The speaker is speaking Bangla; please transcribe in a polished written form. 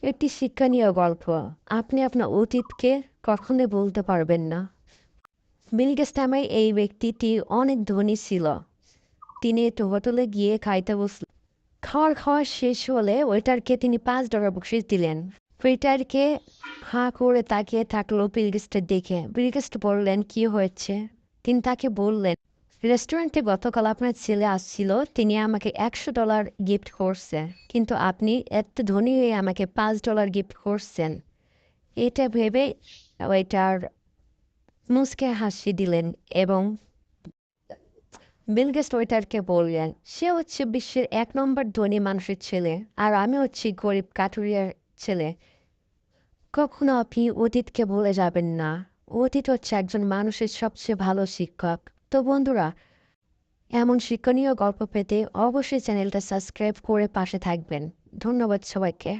একটি শিক্ষণীয় গল্প। আপনি আপনার অতীতকে কখনোই বলতে পারবেন না। বিল গেটস নামের এই ব্যক্তিটি অনেক ধনী ছিল। তিনি একটু হোটেলে গিয়ে খাইতে বসলেন। খাওয়া শেষ হলে ওয়েটারকে তিনি $5 বকশিশ দিলেন। ওয়েটারকে হাঁ করে তাকিয়ে থাকলো বিল গেটসকে দেখে। বিল গেটস বললেন, কি হয়েছে? তিনি তাকে বললেন, রেস্টুরেন্টে গতকাল আপনার ছেলে আসছিল, তিনি আমাকে $100 গিফট করছে, কিন্তু আপনি এত ধনী হয়ে আমাকে $5 গিফট করছেন। এটা ভেবে ওয়েটার মুচকে হাসি দিলেন এবং বিল গেটস ওয়েটারকে বললেন, সে হচ্ছে বিশ্বের 1 নম্বর ধনী মানুষের ছেলে, আর আমি হচ্ছি গরিব কাঠুরিয়ার ছেলে। কখনো আপনি অতীতকে ভুলে যাবেন না। অতীত হচ্ছে একজন মানুষের সবচেয়ে ভালো শিক্ষক। তো বন্ধুরা, এমন শিক্ষণীয় গল্প পেতে অবশ্যই চ্যানেলটা সাবস্ক্রাইব করে পাশে থাকবেন। ধন্যবাদ সবাইকে।